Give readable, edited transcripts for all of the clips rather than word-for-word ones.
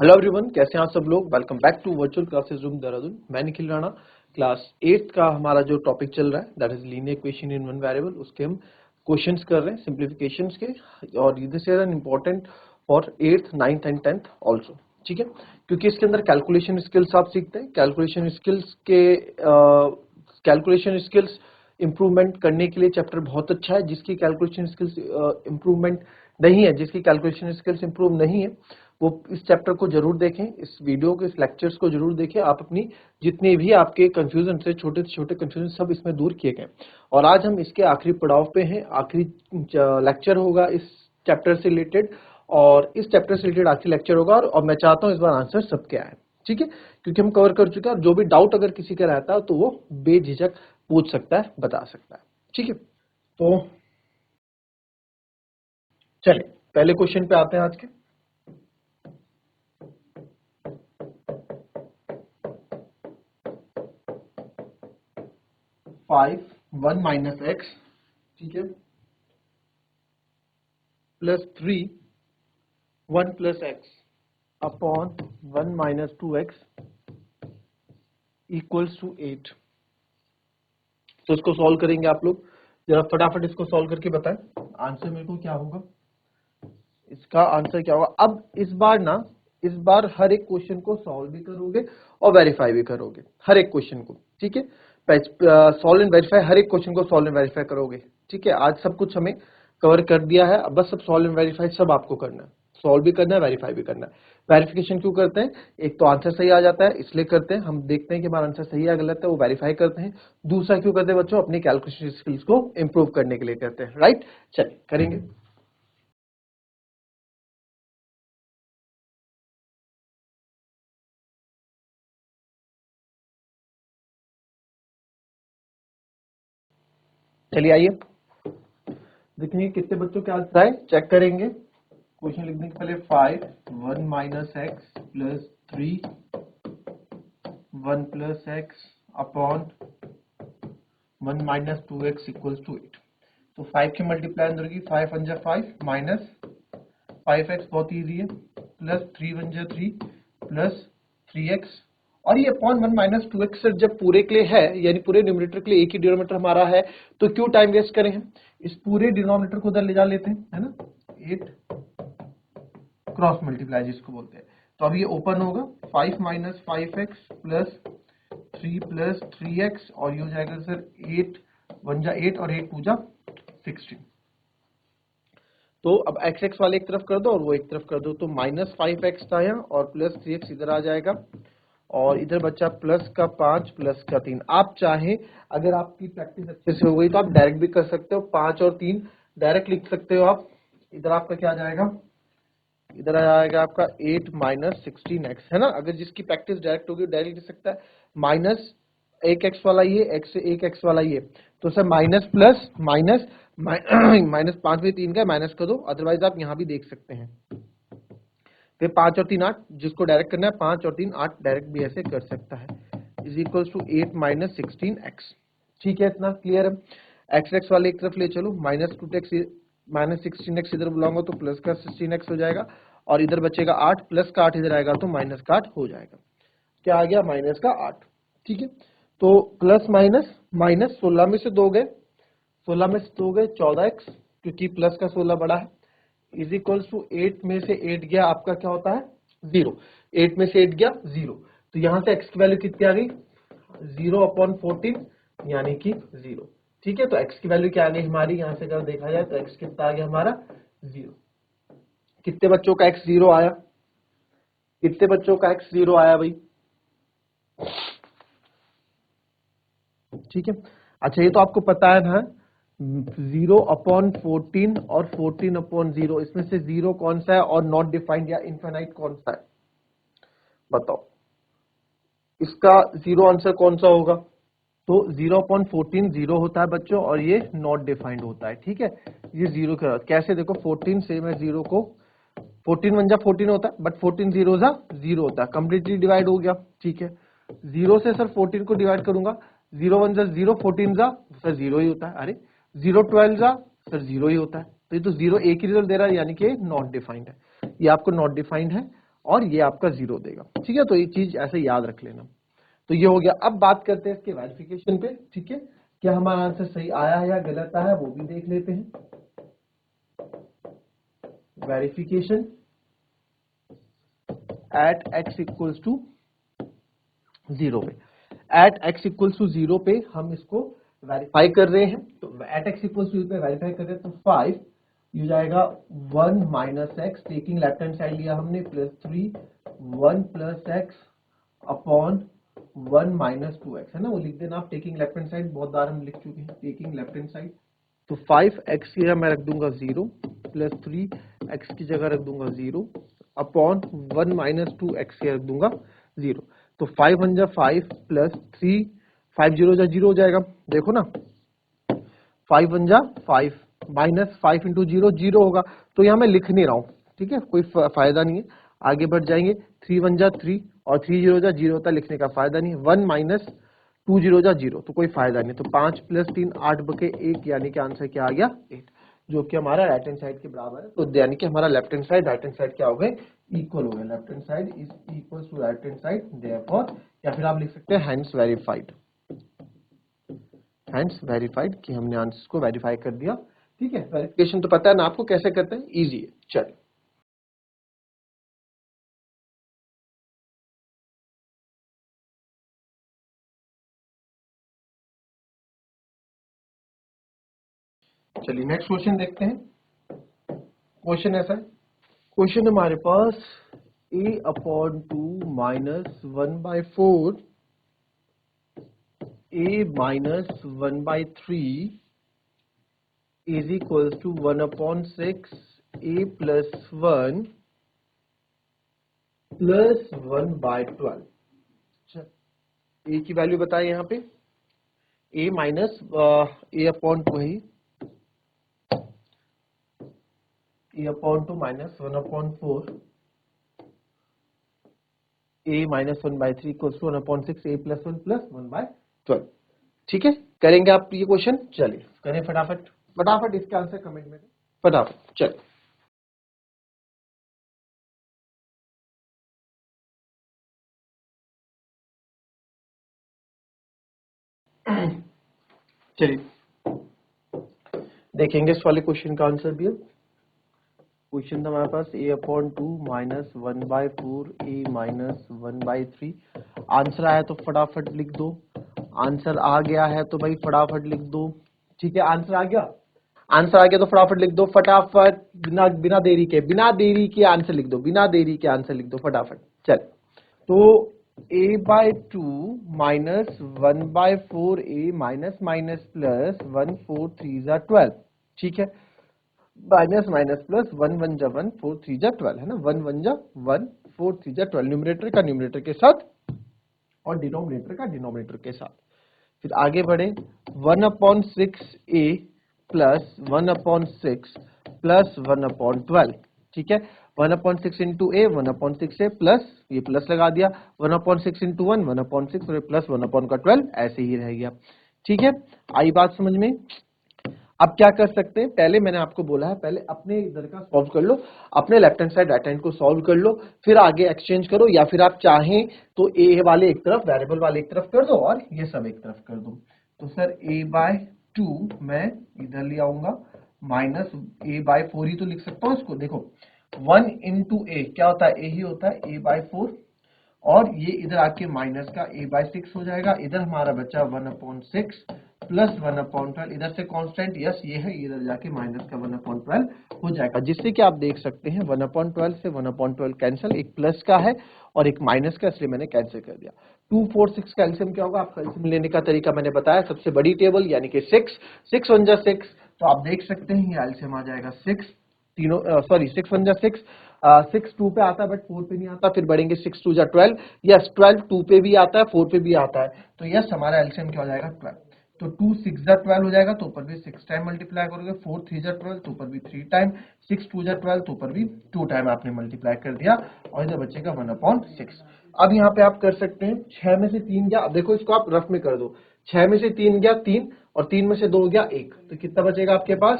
Hello everyone, कैसे हैं आप सब लोग। Welcome back to virtual classes room Dehradun. मैं निखिल राणा। क्लास 8 का हमारा जो टॉपिक चल रहा है that is linear equation in one variable, उसके हम क्वेश्चंस कर रहे हैं सिंप्लीफिकेशंस के। और this is an important for 8th 9th and 10th also. ठीक है, क्योंकि इसके अंदर कैलकुलेशन स्किल्स आप सीखते हैं। कैलकुलेशन स्किल्स इंप्रूवमेंट करने के लिए चैप्टर बहुत अच्छा है। जिसकी कैलकुलेशन स्किल्स इंप्रूवमेंट नहीं है, जिसकी कैलकुलेशन स्किल्स इंप्रूव नहीं है, वो इस चैप्टर को जरूर देखें, इस वीडियो के इस लेक्चर्स को जरूर देखें। आप अपनी जितने भी आपके कंफ्यूजन से छोटे से छोटे कंफ्यूजन सब इसमें दूर किए गए। और आज हम इसके आखिरी पड़ाव पे हैं, आखिरी लेक्चर होगा इस चैप्टर से रिलेटेड। और इस चैप्टर से रिलेटेड आखिरी लेक्चर होगा और मैं चाहता हूं इस बार आंसर सबके आए। ठीक है, क्योंकि हम कवर कर चुके हैं। और जो भी डाउट अगर किसी का रहता है तो वो बेझिझक पूछ सकता है, बता सकता है। ठीक है, तो चलिए पहले क्वेश्चन पे आते हैं आज के। 5 1 माइनस एक्स, ठीक है, plus 3 1 plus x upon 1 minus 2x equals to 8। तो इसको सॉल्व करेंगे आप लोग। जरा फटाफट इसको सॉल्व करके बताएं आंसर मेरे को क्या होगा। इसका आंसर क्या होगा। अब इस बार हर एक क्वेश्चन को सॉल्व भी करोगे और वेरीफाई भी करोगे, हर एक क्वेश्चन को। ठीक है, सॉल्व एंड वेरीफाई, हर एक क्वेश्चन को सॉल्व एंड वेरीफाई करोगे। ठीक है, आज सब कुछ हमें कवर कर दिया है। अब बस सब सॉल्व एंड वेरीफाई सब आपको करना है, सॉल्व भी करना है, वेरीफाई भी करना है। वेरिफिकेशन क्यों करते हैं, एक तो आंसर सही आ जाता है इसलिए करते हैं, हम देखते हैं कि हमारा आंसर सही है गलत है, वो वेरीफाई करते हैं। दूसरा क्यों करते हैं बच्चों, अपनी कैलकुलेशन स्किल्स को इंप्रूव करने के लिए करते हैं। राइट, चलिए करेंगे। चलिए आइए देखेंगे कितने बच्चों के आंसर आए, चेक करेंगे। क्वेश्चन लिखने के पहले 5 1 minus x plus 3 1 plus x upon 1 minus 2x equals to 8। तो 5 की मल्टीप्लाई अंदर की 5 1 जा 5 माइनस 5x बहुत इजी है, प्लस 3 1 जा 3 प्लस 3x। और ये अपॉन 1 माइनस 2x जब पूरे के लिए है, यानी पूरे न्यूमरेटर के लिए एक ही डिनोमिनेटर हमारा है, तो क्यों टाइम वेस्ट करें हम, इस पूरे डिनोमिनेटर को उधर ले जा लेते हैं, है ना। 8 क्रॉस मल्टीप्लाई जिसको बोलते हैं। तो अब ये ओपन होगा, 5 minus 5x plus 3 plus 3x, और ये हो जाएगा सर 8 1 जा 8 और 8 2 जा 16। तो अब एक्स एक्स वाले एक तरफ कर दो और वो एक तरफ कर दो, तो माइनस 5x था यहाँ और प्लस 3x इधर आ जाएगा, और इधर बच्चा प्लस का 5 प्लस का 3। आप चाहें, अगर आपकी प्रैक्टिस अच्छे से हो गई तो आप डायरेक्ट भी कर सकते हो, 5 और 3 डायरेक्ट लिख सकते हो आप। इधर आपका क्या आ जाएगा, इधर आ जाएगा आपका 8 माइनस 16x, है ना। अगर जिसकी प्रैक्टिस डायरेक्ट होगी डायरेक्ट लिख सकता है। माइनस एक एक्स वाला ये, एक्स एक एक्स वाला ये, तो sir minus plus minus minus 5 में 3 का माइनस कर दो, अदरवाइज आप यहाँ भी देख सकते हैं। फिर 5 और 3 8, जिसको डायरेक्ट करना है 5 और 3 8 डायरेक्ट भी ऐसे कर सकता है, is equal to 8 minus 16x। ठीक है, इतना क्लियर है। एक्स एक्स वाले एक तरफ ले चलो, माइनस 2x माइनस 16x इधर बुलाऊंगा तो प्लस का 16x हो जाएगा, और इधर बचेगा 8, प्लस का 8 इधर आएगा तो माइनस का 8 हो जाएगा। क्या आ गया, माइनस का 8। ठीक है, तो प्लस माइनस माइनस 16 में से 2 गए, 16 में से 2 गए 14x, क्योंकि प्लस का 16 बड़ा है, इज इक्वल्स टू 8 में से 8 गया आपका क्या होता है 0, 8 में से 8 गया 0, तो यहां से x की वैल्यू कितनी आ गई 0 अपॉन 14 यानी कि 0। ठीक है, तो x की वैल्यू क्या आ गई हमारी, यहां से अगर देखा जाए तो x कितना आ गया हमारा 0। कितने बच्चों का x 0 आया, कितने बच्चों का x 0 आया भाई। ठीक है, अच्छा ये तो आपको पता है ना, 0 अपॉन 14 और 14 अपॉन 0, इसमें से 0 कौन सा है और नॉट डिफाइंड या इनफाइनाइट कौन सा है, बताओ इसका 0 आंसर कौन सा होगा। तो 0 अपॉन 14 0 होता है बच्चों, और ये नॉट डिफाइंड होता है। ठीक है, ये 0 के कैसे देखो, 14 से मैं 0 को 14 1 जा 14 होता है, बट 14 0 जा 0 होता है, कंप्लीटली डिवाइड हो गया। ठीक है, 0 से सर 14 को डिवाइड करूंगा, 0 1 जा 0, 14 जा सर 0 ही होता है, अरे 0 12 जा सर 0 ही होता है, तो ये तो 0 एक ही रिजल्ट दे रहा है, यानी कि नॉट डिफाइंड है, ये आपको नॉट डिफाइंड है। और ये आपका 0 देगा। ठीक है, तो ये चीज ऐसे याद रख लेना। तो ये हो गया। अब बात करते हैं इसके वेरिफिकेशन पे। ठीक है, क्या हमारा आंसर सही आया है या गलत आया है वो भी देख लेते हैं। Verification at x equals to 0 पे, एट x इक्वल्स टू 0 पे हम इसको वेरीफाई कर रहे हैं। तो एट x इक्वल्स टू 0 पे वेरीफाई कर रहे हैं, तो 5 ये जाएगा 1 minus x, taking left hand side लिया हमने, plus 3 1 plus x upon 1 minus 2x, है ना, वो लिख देना आप। टेकिंग लेफ्ट हैंड साइड बहुत बार हम लिख चुके हैं, टेकिंग लेफ्ट हैंड साइड। तो 5x की जगह मैं रख दूंगा 0, प्लस 3x की जगह रख दूंगा 0 अपॉन 1 माइनस 2x की रख दूंगा 0। तो 5 1 जा 5 प्लस 3, 5 0 जा 0 हो जाएगा। देखो ना, 5 1 जा 5 माइनस 5 इंटू 0 0 होगा। तो यहाँ मैं लिख नहीं रहा हूँ, ठीक है, कोई फायदा नहीं है। आगे बढ़ जाएंगे, 3 1 जा 3 और 3 0 जा 0 होता, लिखने का फायदा नहीं है। 1 माइनस 2 0 जा 0, तो कोई फायदा नहीं। तो 5 प्लस 3 8 बके 1, यानी कि आंसर क्या आ गया 8, जो कि हमारा राइट हैंड साइड के बराबर है। तो यानी कि हमारा left hand side right hand side क्या हो गए, इक्वल हो गए। Left hand side is equal to right hand side, therefore, या फिर आप लिख सकते हैं हैंस वेरीफाइड। हैंस वेरीफाइड कि हमने आंसर को वेरीफाई कर दिया। ठीक है, वेरिफिकेशन तो पता है ना आपको कैसे करते हैं, इजी है। चलिए चलिए नेक्स्ट क्वेश्चन देखते हैं। क्वेश्चन ऐसा है, क्वेश्चन हमारे पास a upon 2 minus 1/4 a minus 1/3 is equals to 1/6 a plus 1 plus 1/12। a की वैल्यू बताए यहाँ पे, a माइनस a अपॉन 2 है, a upon 2 minus 1/4 a minus 1/3 equals to 1/6 a plus 1 plus 1/12। ठीक है, करेंगे आप ये क्वेश्चन। चलिए करें फटाफट, फटाफट इसका आंसर कमेंट में दें, फटाफट। चलिए चलिए देखेंगे इस वाले क्वेश्चन का आंसर भी। क्वेश्चन था हमारे पास a upon 2 minus 1/4 a minus 1/3। Answer आया तो फटाफट लिख दो, आंसर आ गया है तो भाई फटाफट लिख दो। ठीक है, आंसर आ गया, आंसर आ गया तो फटाफट लिख दो, फटाफट, बिना बिना देरी के, बिना देरी के आंसर लिख दो, बिना देरी के आंसर लिख दो फटाफट। चल, तो a/2 minus 1/4 a minus minus plus 1 4 3 जा 12। ठीक है, माइनस माइनस प्लस 1 1 जा 1 4 3 जा 12, है ना, 1 1 जा 1 4 3 जा 12, न्यूमरेटर का न्यूमरेटर के साथ और डिनोमिनेटर का डिनोमिनेटर के साथ। फिर आगे बढ़े, 1/6 a प्लस 1/6 प्लस 1/12। ठीक है, 1/6 इंटू ए 1/6 ए प्लस, ये प्लस लगा दिया, 1/6 इंटू 1 1/6 और प्लस 1/12 ऐसे ही रह गया। ठीक है, आई बात समझ में। अब क्या कर सकते हैं, पहले मैंने आपको बोला है, पहले अपने इधर का सॉल्व कर लो, अपने left hand side right hand को सॉल्व कर लो, फिर आगे एक्सचेंज करो, या फिर आप चाहें तो ए वाले एक तरफ, वेरिएबल वाले एक तरफ कर दो और ये सब एक तरफ कर दो। तो सर a/2 मैं इधर ले आऊंगा, माइनस a/4 ही तो लिख सकता हूं इसको। देखो 1 इंटू ए क्या होता है, ए ही होता है, a/4, और ये इधर आके माइनस का a/6 हो जाएगा। इधर हमारा बचा 1/6 प्लस 1/12, इधर से कांस्टेंट, यस ये है, इधर जाके माइनस का 1/12 हो जाएगा, जिससे कि आप देख सकते हैं 1/12 से 1/12 कैंसिल, एक प्लस का है और एक माइनस का, इसलिए मैंने कैंसिल कर दिया। 2 4 6 का एलसीएम क्या होगा, आपका एलसीएम लेने का तरीका मैंने बताया, सबसे बड़ी टेबल यानी कि 6 6 1 जा 6, तो आप देख सकते हैं ये एलसीएम आ जाएगा 6, तीनों सॉरी 6 1 जा 6, 6 2 पे आता है बट 4 पे नहीं आता, फिर बढ़ेंगे 6 2 जा 12, यस 12 2 पे भी आता है 4 पे भी आता है, तो यस हमारा एलसीएम क्या हो जाएगा 12। तो 2 6 जा 12 हो जाएगा, तो ऊपर भी 6 टाइम मल्टीप्लाई करोगे, 4 3 जा 12 तो ऊपर भी 3 टाइम, 6 2 जा 12 तो ऊपर भी 2 टाइम आपने मल्टीप्लाई कर दिया, और इधर बचेगा 1/6। अब यहाँ पे आप कर सकते हैं 6 में से 3 गया, अब देखो इसको आप रफ में कर दो, 6 में से 3 गया 3 और 3 में से 2 गया 1, तो कितना बचेगा आपके पास,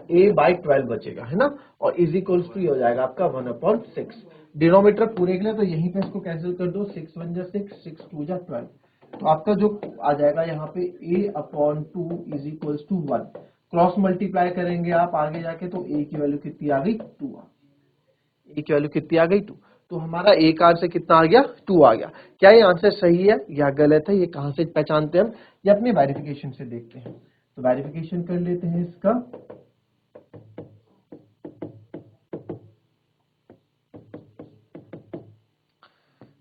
a/12 बचेगा, है ना, और इज इक्वल्स टू हो जाएगा आपका 1/6। डिनोमिनेटर पूरे के लिए तो यहीं पे इसको कैंसिल कर दो, 6 1 जा 6, 6 2 जा 12। तो आपका जो आ जाएगा यहाँ पे a/2 is equals to 1। Cross multiply करेंगे आप आगे जाके तो a की वैल्यू कितनी आ गई, 2 आ गई। a की वैल्यू कितनी आ गई, 2। तो हमारा a का आंसर कितना आ गया, 2 आ गया। क्या ये आंसर सही है या गलत है, ये कहां से पहचानते हैं हम, ये अपने वेरिफिकेशन से देखते हैं। तो वेरिफिकेशन कर लेते हैं इसका।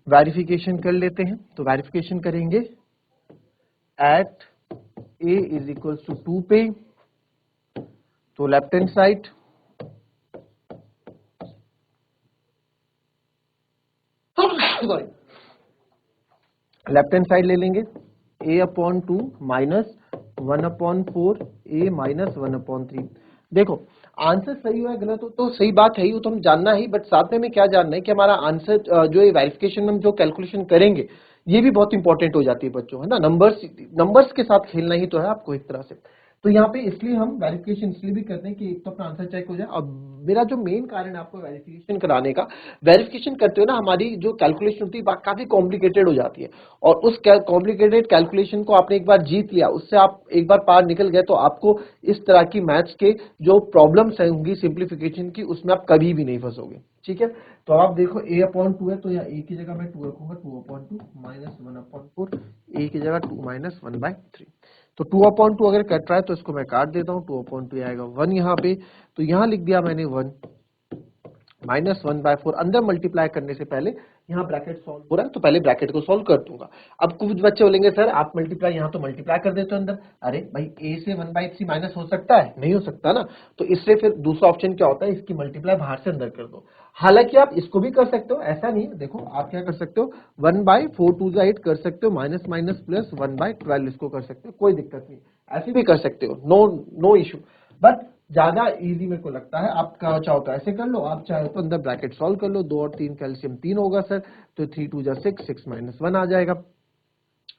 वेरिफिकेशन कर लेते हैं, तो वेरिफिकेशन करेंगे at a is equal to 2 पे, तो left hand side left hand side ले लेंगे, a/2 माइनस 1/4 a माइनस 1/3। देखो आंसर सही हो या गलत हो तो सही बात है ही, वो तो हम जानना ही, बट साथ में हमें क्या जानना है कि हमारा आंसर जो ये वेरिफिकेशन में हम जो कैलकुलेशन करेंगे ये भी बहुत इंपॉर्टेंट हो जाती है बच्चों, है ना। नंबर्स नंबर्स के साथ खेलना ही तो है आपको एक तरह से। तो यहाँ पे इसलिए हम वेरिफिकेशन इसलिए भी करते हैं कि एक तो अपना आंसर चेक हो जाए, और मेरा जो मेन कारण है आपको वेरिफिकेशन कराने का, वेरिफिकेशन करते हो ना हमारी जो कैलकुलेशन होती है काफी कॉम्प्लिकेटेड हो जाती है, और उस कॉम्प्लिकेटेड कैलकुलेशन को आपने एक बार जीत लिया, उससे आप एक बार पार निकल गए, तो आपको इस तरह की मैथ्स के जो प्रॉब्लम्स होंगी सिंप्लीफिकेशन की, उसमें आप कभी भी नहीं फंसोगे, ठीक है। तो आप देखो a/2 है, तो यहाँ a की जगह मैं 2 रखूंगा, 2/2 माइनस 1/4, a की जगह 2 माइनस 1/3। तो 2/2 अगर कट रहा है तो इसको मैं काट देता हूँ, 2/2 आएगा 1 यहाँ पे, तो यहाँ लिख दिया मैंने 1 माइनस 1/4। अंदर मल्टीप्लाई करने से पहले यहाँ ब्रैकेट सॉल्व हो रहा है तो पहले ब्रैकेट को सॉल्व कर दूंगा। अब कुछ बच्चे बोलेंगे सर आप मल्टीप्लाई यहाँ तो मल्टीप्लाई कर देते हो अंदर, अरे भाई a से 1/3 माइनस हो सकता है, नहीं हो सकता ना। तो इससे फिर दूसरा ऑप्शन क्या होता है, इसकी मल्टीप्लाई बाहर से अंदर कर दो। हालांकि आप इसको भी कर सकते हो, ऐसा नहीं है, देखो आप क्या कर सकते हो, 1/4 2 8 कर सकते हो, माइनस माइनस प्लस 1/12 इसको कर सकते हो, कोई दिक्कत नहीं, ऐसे भी कर सकते हो, नो नो इशू। बट ज्यादा इजी मेरे को लगता है, आप चाहो तो ऐसे कर लो, आप चाहे तो अंदर ब्रैकेट सॉल्व कर लो, 2 और 3 कैल्शियम 3 होगा सर, तो 3 2 जा 6, 6 माइनस 1 आ जाएगा,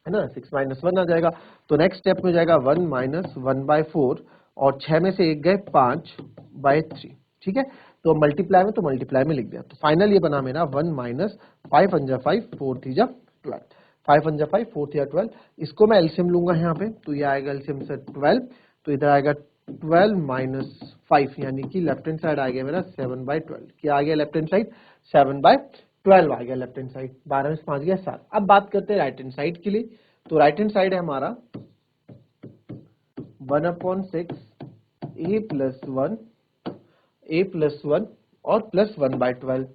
है ना, 6 माइनस 1 आ जाएगा। तो नेक्स्ट स्टेप में जाएगा 1 माइनस 1/4, और 6 में से एक गए 5/3, ठीक है। तो मल्टीप्लाई में तो मल्टीप्लाई में लिख दिया, तो फाइनल ये बना मेरा 1 माइनस 5 1 जा 5 4 3 जा 12, 5 1 जा 5 4 3 जा 12। इसको मैं एलसीएम लूंगा यहाँ पे, तो ये आएगा एलसीएम से 12, तो इधर आएगा 12 माइनस 5, यानी कि लेफ्ट हैंड साइड आ गया मेरा 7/12। क्या आ गया लेफ्ट हैंड साइड, 7/12 आ गया लेफ्ट हैंड साइड, 12 में से 5 गया 7। अब बात करते हैं राइट हैंड साइड के लिए, तो राइट हैंड साइड है हमारा 1/6 a प्लस 1 और प्लस 1/12।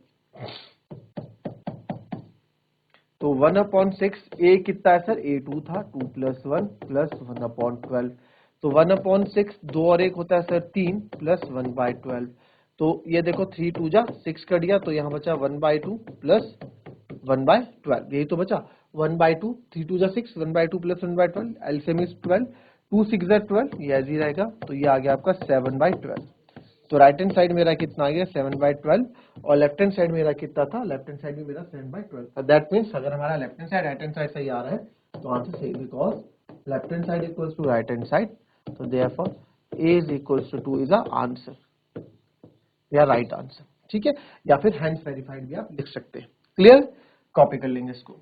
तो 1/6 a कितना है सर, a2 था, 2 प्लस 1 प्लस 1/12। तो 1/6 2 और 1 होता है सर 3 प्लस 1/12। तो ये देखो 3 2 जा 6 कट गया, तो यहाँ बचा 1/2 प्लस 1/12, यही तो बचा 1/2, 3 2 जा 6, 1/2 प्लस 1/12, एलसीएम इज 12, 2 6 जा 12, ये ऐसे ही रहेगा, तो ये आ गया आपका 7/12। तो राइट हैंड साइड मेरा कितना आ गया 7/12, और लेफ्ट हैंड साइड मेरा कितना था, लेफ्ट हैंड साइड में मेरा 7/12 था। दैट मीन्स अगर हमारा left hand side right hand side सही आ रहा है तो आंसर सही, because left hand side equals to right hand side, तो therefore a is equals to 2 is the answer या राइट आंसर, ठीक है। या फिर हैंड्स वेरीफाइड भी आप लिख सकते हैं। क्लियर, कॉपी कर लेंगे इसको।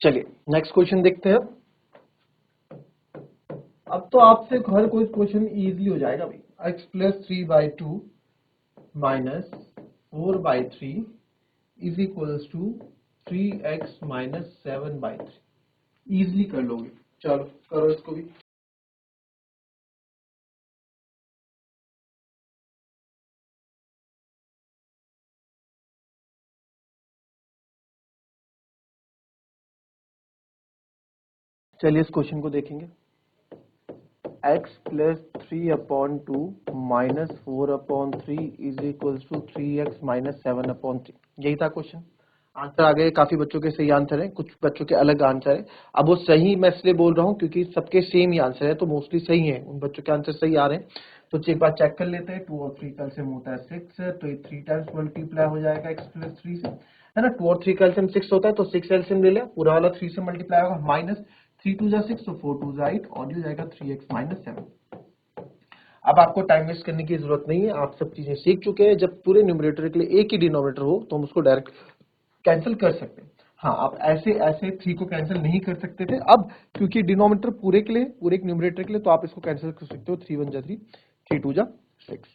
चलिए नेक्स्ट क्वेश्चन देखते हैं। अब तो आपसे हर कोई क्वेश्चन इजीली हो जाएगा भाई। x plus 3/2 minus 4/3 is equals to 3x minus 7/3, easily कर लोगे। चलो करो इसको भी। चलिए इस क्वेश्चन को देखेंगे। x plus 3/2 minus 4/3 is equals to 3x minus 7/3, यही था क्वेश्चन। आंसर आ गए, काफी बच्चों के सही आंसर है, कुछ बच्चों के अलग आंसर है। अब वो सही मैं इसलिए बोल रहा हूँ क्योंकि सबके सेम ही आंसर है, तो मोस्टली सही है, उन बच्चों के आंसर सही आ रहे हैं। तो एक बार चेक कर लेते हैं, 2 और 3 का एलसीएम होता है 6, तो ये 3 टाइम्स मल्टीप्लाई हो जाएगा x प्लस 3 से, है ना। 2 और 3 का एलसीएम 6 होता है, तो 6 एलसीएम ले लिया, पूरा वाला 3 से मल्टीप्लाई होगा, माइनस 3 2 जा 6, तो 4 2 जा 8 और ये हो जाएगा 3x माइनस 7। अब आपको टाइम वेस्ट करने की जरूरत नहीं है, आप सब चीजें सीख चुके हैं। जब पूरे न्यूमरेटर के लिए एक ही डिनोमिनेटर हो तो हम उसको डायरेक्ट कैंसिल कर सकते हैं। हाँ, आप ऐसे ऐसे 3 को कैंसिल नहीं कर सकते थे, अब क्योंकि डिनोमिनेटर पूरे के लिए, पूरे एक न्यूमरेटर के लिए, तो आप इसको कैंसिल कर सकते हो। 3 1 जा 3, 3 2 जा 6।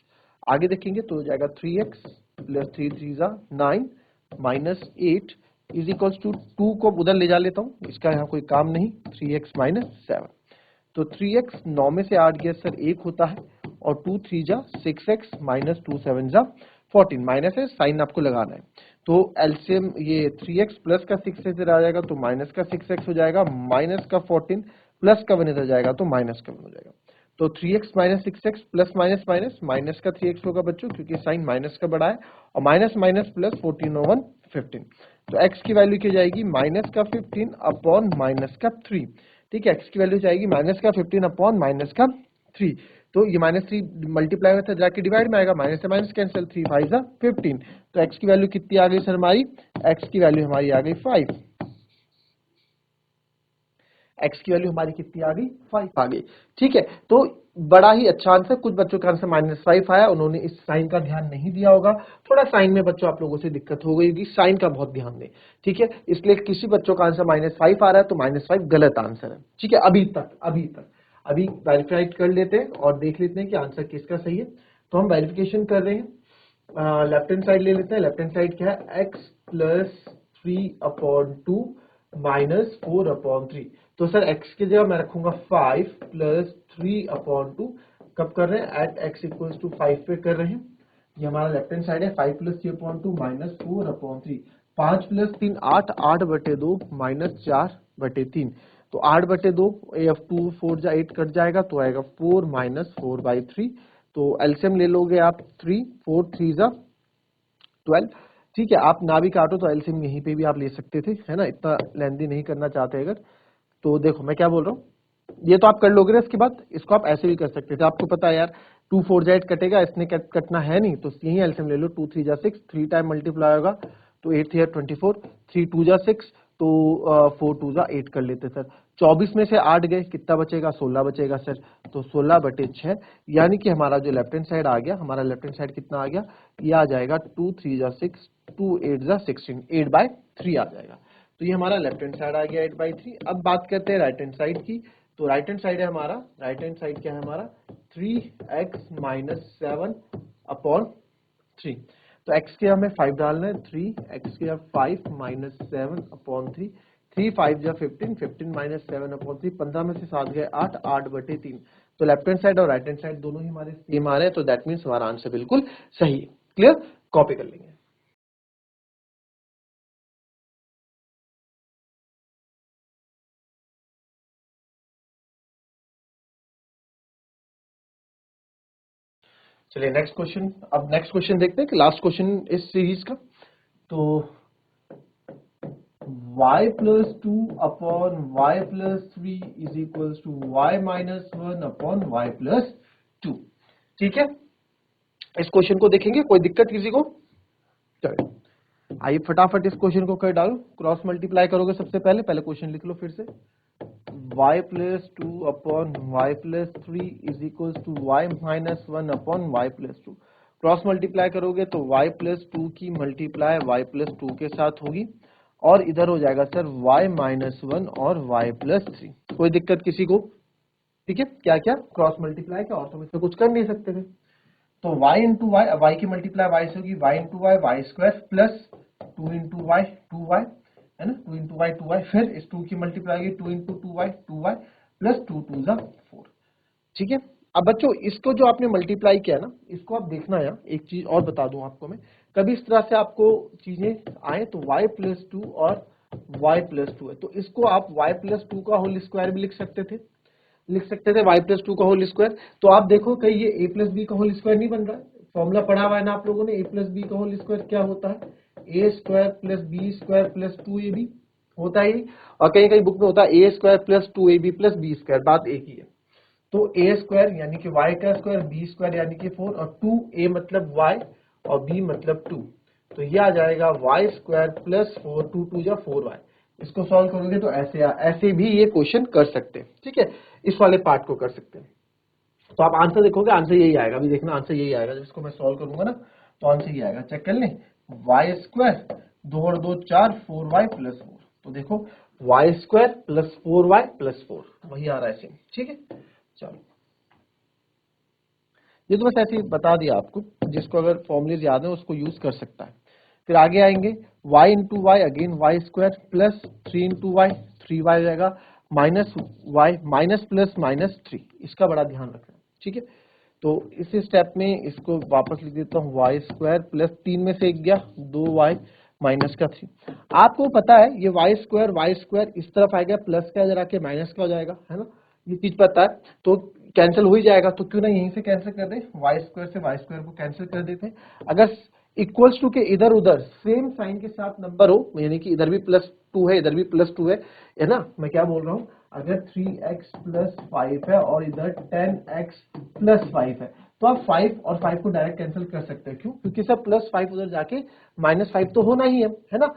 आगे देखेंगे तो हो जाएगा 3x प्लस 3 3 जा 9 माइनस 8 इज इक्वल्स टू 2 को उधर ले जा लेता हूँ, इसका यहाँ कोई काम नहीं, 3x माइनस 7। तो 3x 9 में से 8 गया सर 1 होता है, और 2 3 जा 6x माइनस 2 7 जा 14, माइनस है, साइन आपको लगाना है। तो एलसीएम ये 3x प्लस का 6 इधर आ जाएगा तो माइनस का 6x हो जाएगा, माइनस का 14 प्लस का 1 इधर जाएगा तो माइनस का 1 हो जाएगा। तो 3x minus 6x plus minus minus, minus का 3x होगा बच्चों, क्योंकि साइन माइनस का बड़ा है, और माइनस माइनस प्लस 14 और 1 15। तो x की वैल्यू क्या जाएगी, माइनस का 15 अपॉन माइनस का 3। ठीक है, x की वैल्यू जाएगी माइनस का 15 अपॉन माइनस का 3। तो ये माइनस 3 मल्टीप्लाई में था, जाके डिवाइड में आएगा, माइनस से माइनस कैंसिल, 3 5 जा 15। तो x की वैल्यू कितनी आ गई सर हमारी, x की वैल्यू हमारी आ गई 5। x की वैल्यू हमारी कितनी आ गई, 5 आ गई। ठीक है, तो बड़ा ही अच्छा आंसर। कुछ बच्चों का आंसर -5 आया, उन्होंने इस साइन का ध्यान नहीं दिया होगा, थोड़ा साइन में बच्चों आप लोगों से दिक्कत हो गई होगी, साइन का बहुत ध्यान दें। ठीक है, इसलिए किसी बच्चों का आंसर -5 आ रहा है तो -5 गलत आंसर है। ठीक है, अभी वेरीफाई कर लेते हैं और देख लेते हैं कि आंसर किसका सही है। तो हम वेरिफिकेशन कर रहे हैं, लेफ्ट हैंड साइड ले लेते हैं। लेफ्ट हैंड साइड क्या है, x प्लस 3/2 माइनस 4/3। तो सर x की जगह मैं रखूंगा 5 प्लस 3/2। कब कर रहे हैं, एट x इक्वल्स टू 5 पे कर रहे हैं। ये हमारा लेफ्ट हैंड साइड है, 5 प्लस 3/2 माइनस 4/3। 5 plus 3 8, 8/2 minus 4/3। तो 8/2 2 4 जा 8 कट जाएगा तो आएगा 4 माइनस 4/3। तो एलसीएम ले लोगे आप 3, 4 3 जा 12। ठीक है, आप ना भी काटो तो एलसीएम यहीं पे भी आप ले सकते थे, है ना, इतना लेंदी नहीं करना चाहते अगर। तो देखो मैं क्या बोल रहा हूँ, ये तो आप कर लोगे ना, इसके बाद इसको आप ऐसे भी कर सकते थे। आपको पता है यार 2 4 जा 8 कटेगा, इसने कटना है नहीं, तो यही एलसीएम ले लो। 2 3 जा 6, 3 टाइम मल्टीप्लाई होगा तो 8 3 24, 3 2 जा 6, तो 4 2 जा 8 कर लेते सर। 24 में से 8 गए, कितना बचेगा, 16 बचेगा सर। तो 16/6, यानी कि हमारा जो लेफ्ट हैंड साइड आ गया, हमारा लेफ्ट हैंड साइड कितना आ गया, ये आ जाएगा 2 3 जा 6, 2 8 जा 16, 8/3 आ जाएगा। तो ये हमारा लेफ्ट हैंड साइड आ गया 8/3। अब बात करते हैं राइट हैंड साइड की। तो राइट हैंड साइड है हमारा, राइट हैंड साइड क्या है हमारा, 3x माइनस 7/3। तो x के हमें 5 डालना है, 3x के 5 माइनस 7/3। 3 5 जा 15, 15 माइनस 7/3, 15 में से 7 गए 8, 8/3। तो लेफ्ट हैंड साइड और राइट हैंड साइड दोनों ही हमारे सेम आ रहे हैं, तो दैट मीन्स हमारा आंसर बिल्कुल सही है। क्लियर, कॉपी कर लेंगे। चलिए नेक्स्ट क्वेश्चन, अब नेक्स्ट क्वेश्चन देखते हैं कि लास्ट क्वेश्चन इस सीरीज का। तो y plus 2 upon y plus 3 is equals to y minus 1 upon y plus 2। ठीक है, इस क्वेश्चन को देखेंगे, कोई दिक्कत किसी को, चलिए आइए फटाफट इस क्वेश्चन को कर डालो। क्रॉस मल्टीप्लाई करोगे सबसे पहले, पहले क्वेश्चन लिख लो फिर से। y plus 2 upon y plus 3 is equals to y minus 1 upon y plus 2। Cross multiply करोगे तो y plus 2 की मल्टीप्लाई y plus 2 के साथ होगी, और इधर हो जाएगा सर y माइनस 1 और y प्लस 3। कोई दिक्कत किसी को? ठीक है, क्या क्या क्रॉस मल्टीप्लाई का, और तो इसमें कुछ कर नहीं सकते थे। तो y इंटू वाई, y की मल्टीप्लाई y से होगी, y into y y square plus 2 into y 2y, है ना, 2 इंटू वाई 2y, फिर इस 2 की मल्टीप्लाई होगी 2 इंटू 2y प्लस 2 2 जा 4। ठीक है, अब बच्चों इसको जो आपने मल्टीप्लाई किया ना, इसको आप देखना यार, एक चीज और बता दूं आपको मैं, कभी इस तरह से आपको चीजें आए तो y प्लस 2 और y प्लस 2 है, तो इसको आप y प्लस 2 का होल स्क्वायर भी लिख सकते थे, y प्लस 2 का होल स्क्वायर। तो आप देखो कहीं ये a प्लस बी का होल स्क्वायर नहीं बन रहा है। फॉर्मूला पढ़ा हुआ है ना आप लोगों ने, a प्लस बी का होल स्क्वायर क्या होता है, a square plus b square plus 2ab होता है, और कहीं कहीं बुक में होता है a स्क्वायर प्लस 2ab प्लस बी स्क्वायर, बात एक ही है। तो a स्क्वायर यानी कि y का स्क्वायर, b स्क्वायर यानी कि 4, और 2a मतलब y और b मतलब 2। तो ये आ जाएगा वाई स्क्वायर प्लस 4, 2 2 जा 4y। इसको सॉल्व करोगे तो ऐसे भी ये क्वेश्चन कर सकते हैं, ठीक है, इस वाले पार्ट को कर सकते हैं। तो आप आंसर देखोगे, आंसर यही आएगा, अभी देखना आंसर यही आएगा, जब इसको मैं सॉल्व करूंगा ना तो आंसर यही आएगा। चेक कर लें, वाई स्क्वायर 2 और 2 4 4y प्लस 4। तो देखो Y square plus 4y plus 4 वही आ रहा है सेम, ठीक है। चलो ये तो बस ऐसे ही बता दिया आपको, जिसको अगर फॉर्मूलेज याद है उसको यूज कर सकता है। फिर आगे आएंगे y into y, again y square plus 3 into y, 3y आ जाएगा, minus y minus plus minus 3, इसका बड़ा ध्यान रखना, ठीक है। तो इस स्टेप में इसको वापस लिख देता हूँ, वाई स्क्वायर प्लस 3 में से 1 गया 2y माइनस का 3। आपको पता है ये वाई स्क्वायर इस तरफ आएगा, प्लस का इधर आके माइनस का हो जाएगा, है ना, ये चीज पता है, तो कैंसिल हो ही जाएगा। तो क्यों ना यहीं से कैंसिल कर दे, वाई स्क्वायर से वाई स्क्वायर को कैंसिल कर देते हैं। अगर इक्वल्स टू के इधर उधर सेम साइन के साथ नंबर हो, यानी कि इधर भी +2 है इधर भी +2 है ना, मैं क्या बोल रहा हूँ, अगर 3x + 5 है और इधर 10x + 5 है, तो आप 5 और 5 को डायरेक्ट कैंसिल कर सकते हैं। क्यों? क्योंकि सब +5 उधर जाके -5 तो होना ही है ना।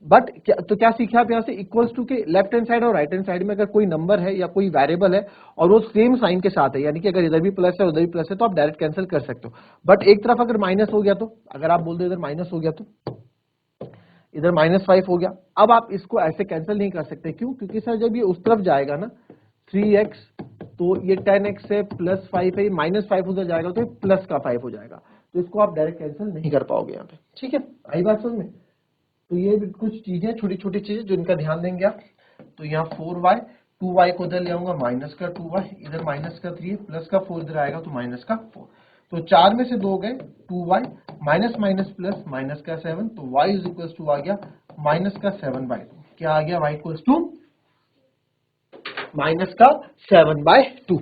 बट क्या सीखे आप यहाँ से, इक्वल्स टू के लेफ्ट हैंड साइड और राइट हैंड साइड में अगर कोई नंबर है या कोई वेरिएबल है और वो सेम साइन के साथ है, यानी कि अगर इधर भी प्लस है उधर भी प्लस है, तो आप डायरेक्ट कैंसिल कर सकते हो। बट एक तरफ अगर माइनस हो गया, तो अगर आप बोल दो इधर माइनस हो गया तो इधर -5 हो गया, अब आप इसको ऐसे कैंसिल नहीं कर सकते। क्यों? क्योंकि सर जब ये उस तरफ जाएगा ना 3x, तो ये 10x है +5 है, -5 उधर जाएगा तो प्लस का 5 हो जाएगा, तो इसको आप डायरेक्ट कैंसिल नहीं कर पाओगे यहाँ पे, ठीक है। आई बात समझ में? तो ये कुछ चीजें, छोटी छोटी चीजें जिनका ध्यान देंगे आप। तो यहाँ 4y, 2y को इधर ले आऊंगा, माइनस का 2y, इधर माइनस का 3, प्लस का 4 इधर आएगा तो माइनस का 4। तो 4 में से 2 गए, 2y, minus minus plus minus का 7, तो y इज इक्वल टू आ गया माइनस का 7/2। क्या आ गया? y इक्वल टू माइनस का 7/2।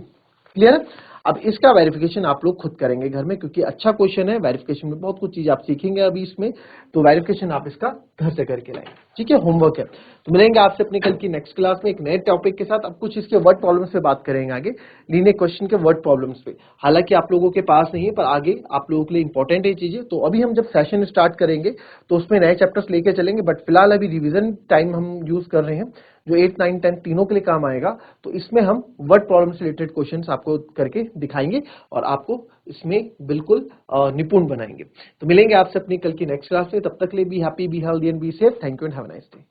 क्लियर? अब इसका वेरिफिकेशन आप लोग खुद करेंगे घर में, क्योंकि अच्छा क्वेश्चन है, वेरिफिकेशन में बहुत कुछ चीज आप सीखेंगे अभी इसमें, तो वेरिफिकेशन आप इसका घर से करके लाएंगे, ठीक है, होमवर्क है। तो मिलेंगे आपसे अपने कल की नेक्स्ट क्लास में एक नए टॉपिक के साथ। अब कुछ इसके वर्ड प्रॉब्लम्स पे बात करेंगे आगे, लीनियर क्वेश्चन के वर्ड प्रॉब्लम्स पे। हालांकि आप लोगों के पास नहीं है, पर आगे आप लोगों के लिए इंपॉर्टेंट है चीजें। तो अभी हम जब सेशन स्टार्ट करेंगे तो उसमें नए चैप्टर्स लेके चलेंगे, बट फिलहाल अभी रिविजन टाइम हम यूज कर रहे हैं, जो 8, 9, 10 तीनों के लिए काम आएगा। तो इसमें हम वर्ड प्रॉब्लम से रिलेटेड क्वेश्चंस आपको करके दिखाएंगे और आपको इसमें बिल्कुल निपुण बनाएंगे। तो मिलेंगे आपसे अपनी कल की नेक्स्ट क्लास में, तब तक के लिए be happy, be healthy and be safe. Thank you and have a nice day.